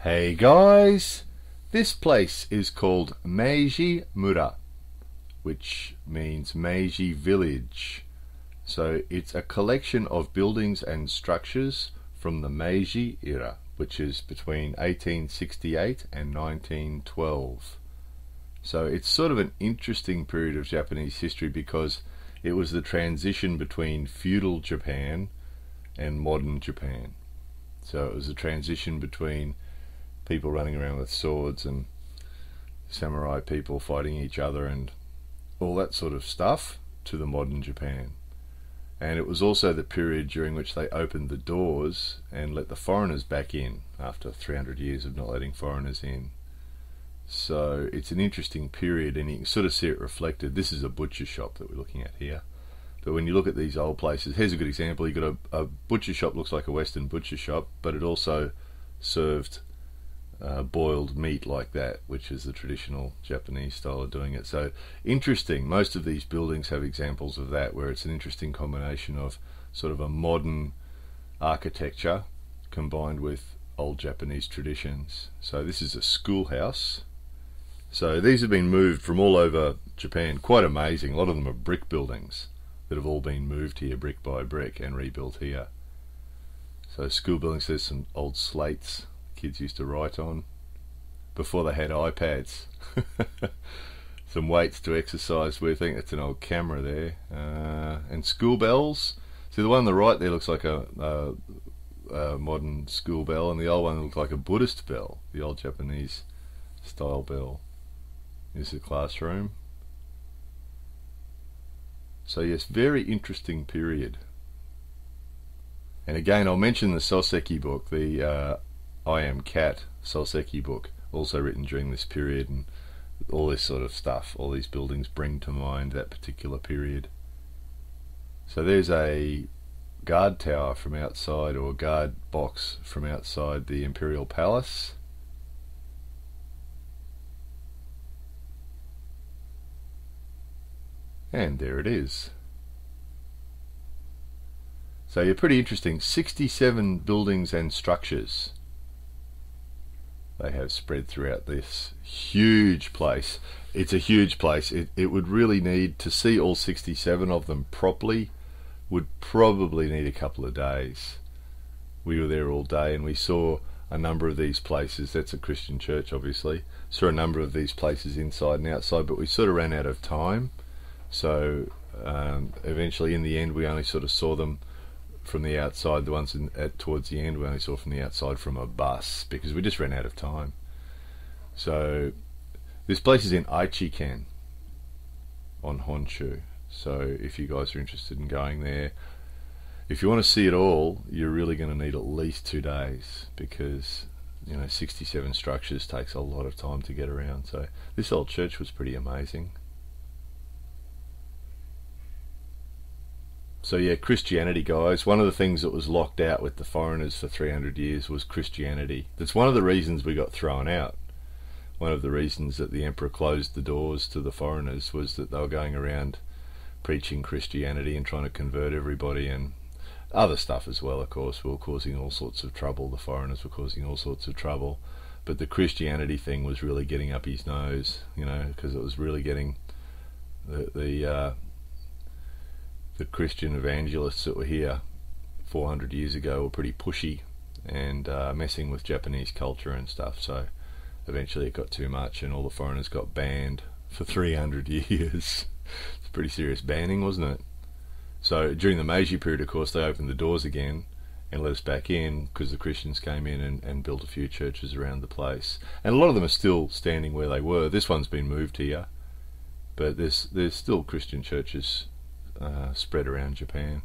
Hey guys, this place is called Meiji Mura, which means Meiji village. So it's a collection of buildings and structures from the Meiji era, which is between 1868 and 1912. So it's sort of an interesting period of Japanese history because it was the transition between feudal Japan and modern Japan. So it was a transition between people running around with swords and samurai people fighting each other and all that sort of stuff to the modern Japan. And it was also the period during which they opened the doors and let the foreigners back in after 300 years of not letting foreigners in. So it's an interesting period, and you can sort of see it reflected. This is a butcher shop that we're looking at here. But when you look at these old places, here's a good example. You've got a butcher shop, looks like a Western butcher shop, but it also served boiled meat like that, which is the traditional Japanese style of doing it. So interesting. Most of these buildings have examples of that, where it's an interesting combination of sort of a modern architecture combined with old Japanese traditions. So this is a schoolhouse. So these have been moved from all over Japan. Quite amazing. A lot of them are brick buildings that have all been moved here brick by brick and rebuilt here. So school buildings, there's some old slates kids used to write on before they had iPads. Some weights to exercise with. I think that's an old camera there. And school bells. See, the one on the right there looks like a modern school bell, and the old one looks like a Buddhist bell, the old Japanese style bell. This is a classroom. So yes, very interesting period. And again, I'll mention the Soseki book, the I Am Cat Soseki book, also written during this period, and all this sort of stuff. All these buildings bring to mind that particular period. So there's a guard tower from outside, or a guard box from outside the Imperial Palace. And there it is. So you're pretty interesting. 67 buildings and structures they have spread throughout this huge place. It's a huge place. It would really need to see all 67 of them properly, would probably need a couple of days. We were there all day and we saw a number of these places. That's a Christian church, obviously. Saw a number of these places inside and outside, but we sort of ran out of time. So eventually in the end we only sort of saw them from the outside. The ones towards the end we only saw from the outside from a bus, because we just ran out of time. So this place is in Aichi-ken on Honshu. So if you guys are interested in going there, if you want to see it all, you're really going to need at least 2 days, because 67 structures takes a lot of time to get around. So this old church was pretty amazing. So yeah, Christianity, guys. One of the things that was locked out with the foreigners for 300 years was Christianity. That's one of the reasons we got thrown out. One of the reasons that the emperor closed the doors to the foreigners was that they were going around preaching Christianity and trying to convert everybody, and other stuff as well, of course. We were causing all sorts of trouble. The foreigners were causing all sorts of trouble. But the Christianity thing was really getting up his nose, because it was really getting the Christian evangelists that were here 400 years ago were pretty pushy and messing with Japanese culture and stuff. So eventually it got too much and all the foreigners got banned for 300 years. It's pretty serious banning, wasn't it? So during the Meiji period, of course, they opened the doors again and let us back in, because the Christians came in and built a few churches around the place. And a lot of them are still standing where they were. This one's been moved here, but there's still Christian churches spread around Japan,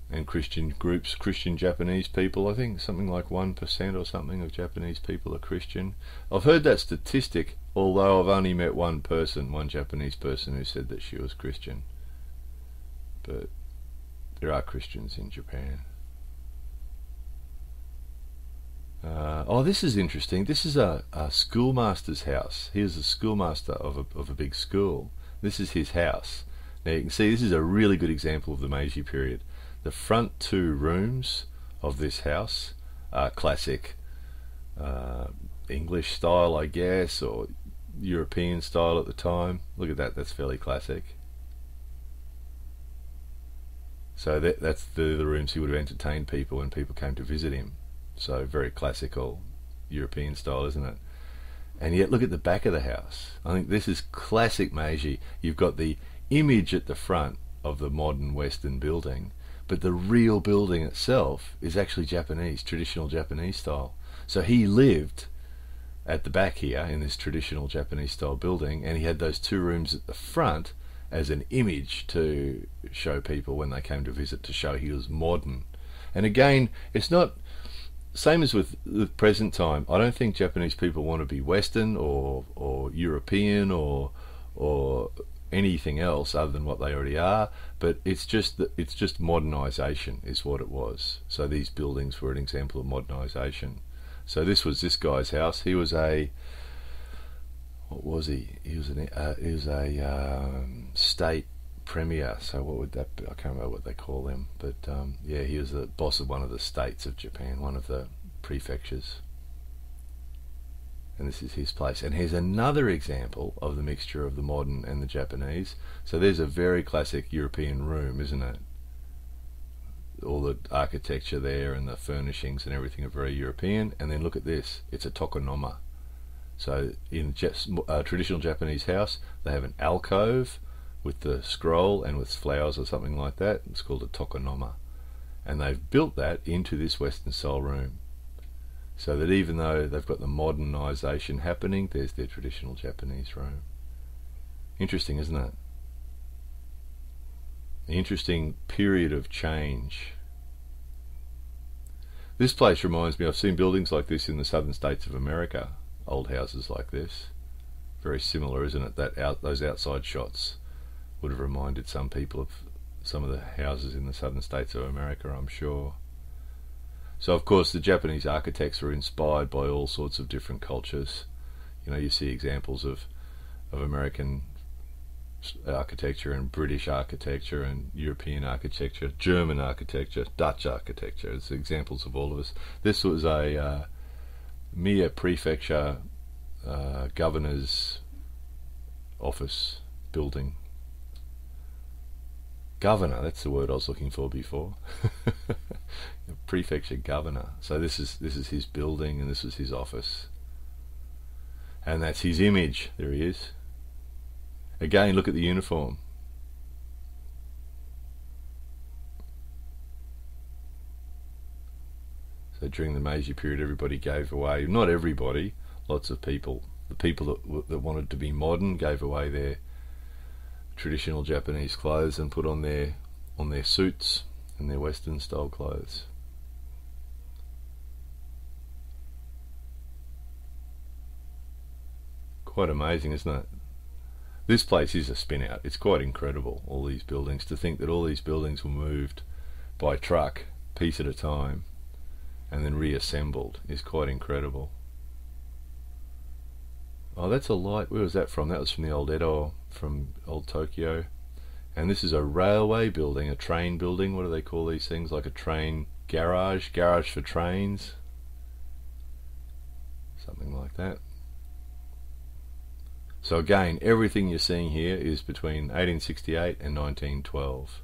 and Christian groups, Christian Japanese people. I think something like 1% or something of Japanese people are Christian. I've heard that statistic, although I've only met one Japanese person who said that she was Christian. But there are Christians in Japan. Oh, this is interesting. This is a schoolmaster's house. Here's a schoolmaster of a big school. This is his house. Now you can see this is a really good example of the Meiji period. The front 2 rooms of this house are classic uh, English style, I guess, or European style at the time. Look at that, that's fairly classic. So that's the rooms he would have entertained people when people came to visit him. So very classical European style, isn't it? And yet look at the back of the house. I think this is classic Meiji. You've got the image at the front of the modern Western building, but the real building itself is actually Japanese, traditional Japanese style. So he lived at the back here in this traditional Japanese style building, and he had those two rooms at the front as an image to show people when they came to visit, to show he was modern. And again, it's not same as with the present time. I don't think Japanese people want to be Western or European or anything else other than what they already are, but it's just modernization is what it was. So these buildings were an example of modernization. So this was this guy's house. He was a, what was he? He was a state premier. So what would that be? I can't remember what they call them, but yeah, he was the boss of one of the states of Japan, one of the prefectures. And this is his place. And here's another example of the mixture of the modern and the Japanese. So there's a very classic European room, isn't it? All the architecture there and the furnishings and everything are very European. And then look at this, it's a Tokonoma. So in a traditional Japanese house, they have an alcove with the scroll and with flowers or something like that. It's called a Tokonoma. And they've built that into this Western style room. So that even though they've got the modernization happening, there's their traditional Japanese room. Interesting, isn't it? An interesting period of change. This place reminds me, I've seen buildings like this in the southern states of America, old houses like this. Very similar, isn't it? Those outside shots would have reminded some people of some of the houses in the southern states of America, I'm sure. So of course the Japanese architects were inspired by all sorts of different cultures. You know, you see examples of American architecture and British architecture and European architecture, German architecture, Dutch architecture. It's examples of all of us. This was a mere Prefecture Governor's office building. Governor, that's the word I was looking for before. Prefecture Governor. So this is his building and this is his office. And that's his image. There he is. Again, look at the uniform. So during the Meiji period, everybody gave away, not everybody, lots of people, the people that wanted to be modern gave away their traditional Japanese clothes and put on their suits and their Western style clothes. Quite amazing, isn't it? This place is a spin out. It's quite incredible, all these buildings. To think that all these buildings were moved by truck, piece at a time, and then reassembled is quite incredible. Oh, that's a light. Where was that from? That was from the old Edo, from old Tokyo. And this is a railway building, a train building. What do they call these things? Like a train garage for trains. Something like that. So again, everything you're seeing here is between 1868 and 1912.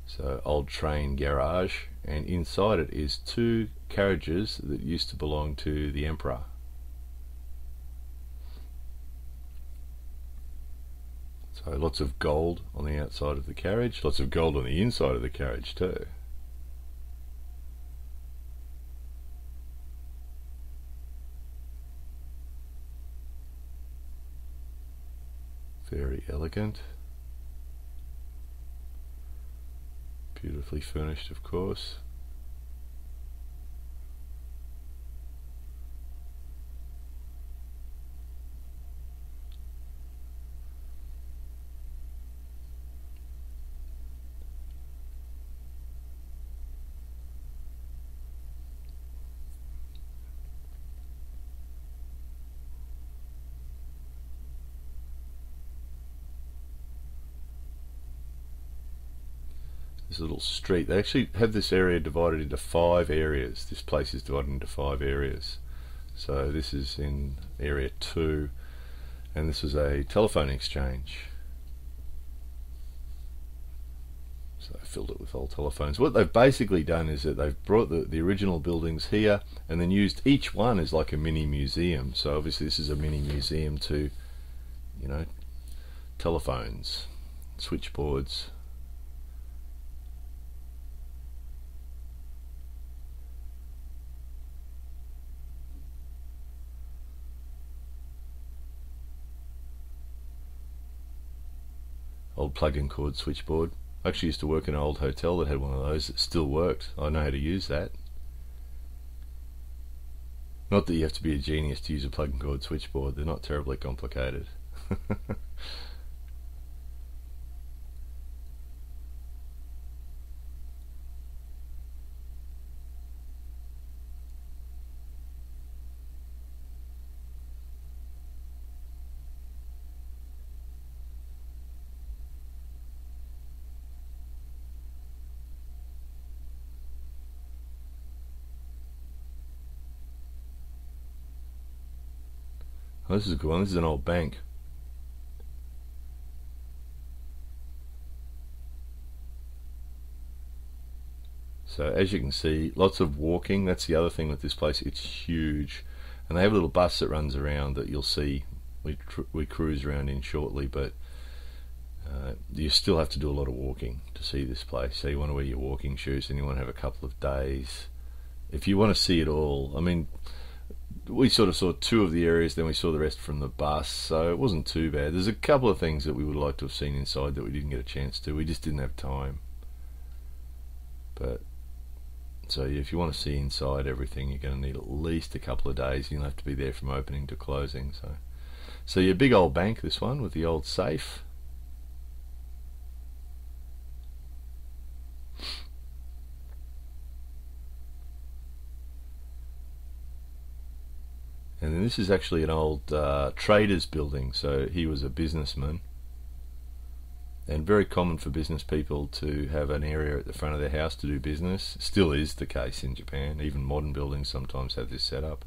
So old train garage, and inside it is two carriages that used to belong to the emperor. So lots of gold on the outside of the carriage, lots of gold on the inside of the carriage too. Very elegant. Beautifully furnished, of course. this little street. They actually have this area divided into 5 areas. This place is divided into 5 areas. So this is in area 2, and this is a telephone exchange. So they filled it with old telephones. What they've basically done is that they've brought the original buildings here and then used each one as like a mini museum. So obviously this is a mini museum to, you know, telephones, switchboards. Old plug-in cord switchboard. I actually used to work in an old hotel that had one of those. It still worked. I know how to use that. Not that you have to be a genius to use a plug-in cord switchboard. They're not terribly complicated. Oh, this is a good one. This is an old bank. So as you can see, lots of walking. That's the other thing with this place. It's huge, and they have a little bus that runs around that you'll see. We cruise around in shortly, but you still have to do a lot of walking to see this place. So you want to wear your walking shoes, and you want to have a couple of days if you want to see it all. I mean, we sort of saw 2 of the areas, then we saw the rest from the bus, so it wasn't too bad. There's a couple of things that we would like to have seen inside that we didn't get a chance to. We just didn't have time. But so if you want to see inside everything, you're going to need at least a couple of days. You'll have to be there from opening to closing. So your big old bank, this one with the old safe. And then this is actually an old trader's building. So he was a businessman, and very common for business people to have an area at the front of their house to do business. Still is the case in Japan. Even modern buildings sometimes have this setup.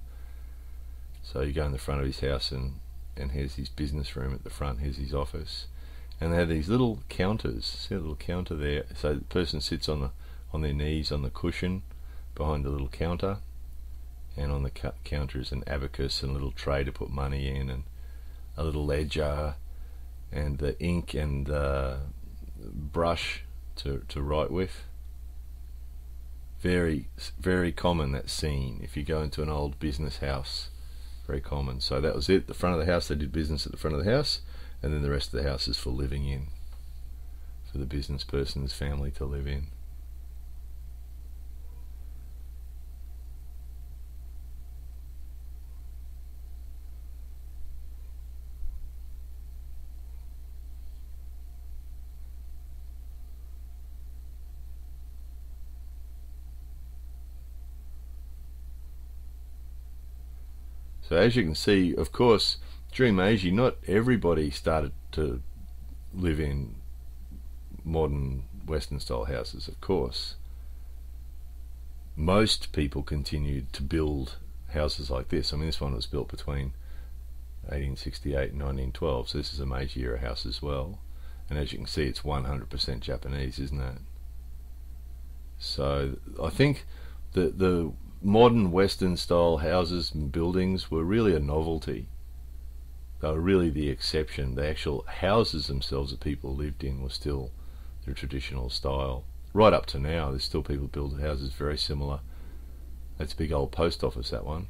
So you go in the front of his house, and here's his business room at the front, here's his office. And they have these little counters. See a little counter there? So the person sits on their knees on the cushion behind the little counter, and on the counter is an abacus and a little tray to put money in, and a little ledger, and the ink and the brush to write with. Very, very common, that scene. If you go into an old business house, very common. So that was it. The front of the house, they did business at the front of the house, and then the rest of the house is for living in, for the business person's family to live in. So as you can see, of course, during Meiji, not everybody started to live in modern Western style houses, of course. Most people continued to build houses like this. I mean, this one was built between 1868 and 1912, so this is a Meiji era house as well. And as you can see, it's 100% Japanese, isn't it? So I think the modern Western style houses and buildings were really a novelty. They were really the exception. The actual houses themselves that people lived in were still the traditional style. Right up to now, there's still people build houses very similar. That's a big old post office, that one.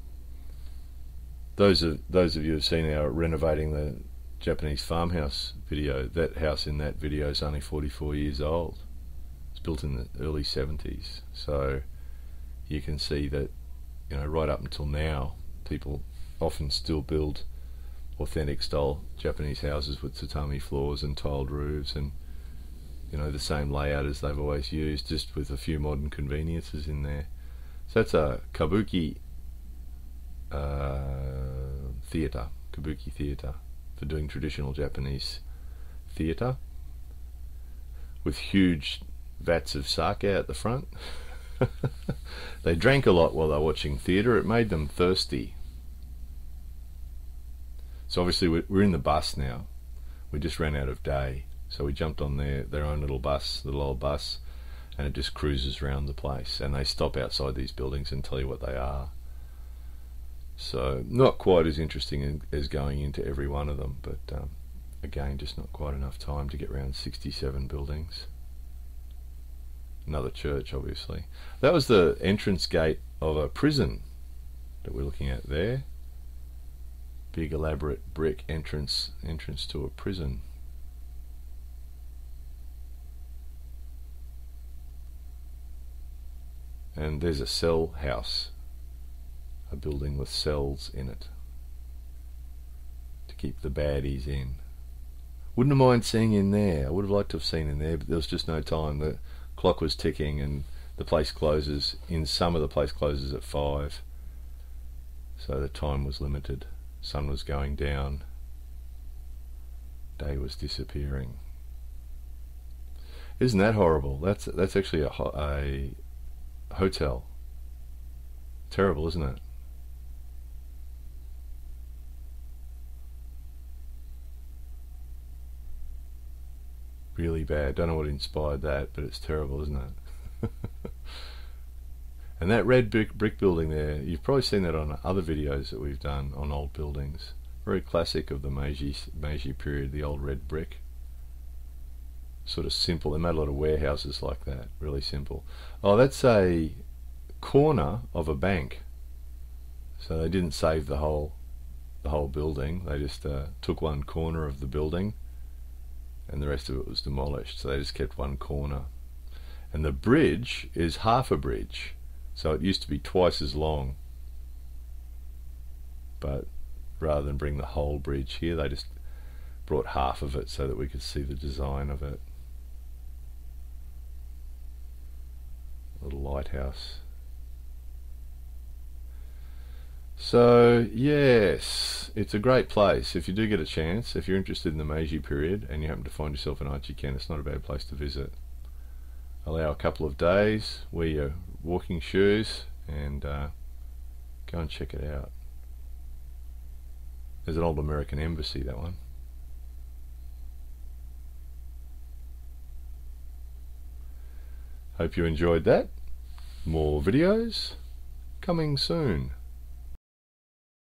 Those of you who've seen our renovating the Japanese farmhouse video, that house in that video is only 44 years old. It's built in the early 70s. So you can see that, you know, right up until now, people often still build authentic style Japanese houses with tatami floors and tiled roofs, and, you know, the same layout as they've always used, just with a few modern conveniences in there. So that's a kabuki theatre for doing traditional Japanese theatre, with huge vats of sake at the front. They drank a lot while they were watching theatre. It made them thirsty. So obviously we're in the bus now. We just ran out of day, so we jumped on their own little old bus, and it just cruises around the place, and they stop outside these buildings and tell you what they are. So not quite as interesting as going into every one of them, but again, just not quite enough time to get around 67 buildings. Another church, obviously. That was the entrance gate of a prison that we're looking at there. Big elaborate brick entrance to a prison. And there's a cell house, a building with cells in it to keep the baddies in. Wouldn't have minded seeing in there. I would have liked to have seen in there, but there was just no time. The clock was ticking, and the place closes. In summer, the place closes at 5, so the time was limited. Sun was going down, day was disappearing. Isn't that horrible? That's actually a hotel. Terrible, isn't it? Really bad. Don't know what inspired that, but it's terrible, isn't it? And that red brick building there, you've probably seen that on other videos that we've done on old buildings. Very classic of the Meiji period, the old red brick. Sort of simple. They made a lot of warehouses like that. Really simple. Oh, that's a corner of a bank. So they didn't save the whole building. They just took one corner of the building, and the rest of it was demolished. So they just kept one corner. And the bridge is half a bridge. So it used to be twice as long, but rather than bring the whole bridge here, they just brought half of it so that we could see the design of it. A little lighthouse. So yes, it's a great place. If you do get a chance, if you're interested in the Meiji period and you happen to find yourself in Aichi-ken, it's not a bad place to visit. Allow a couple of days, wear your walking shoes, and go and check it out. There's an old American embassy, that one. Hope you enjoyed that. More videos coming soon.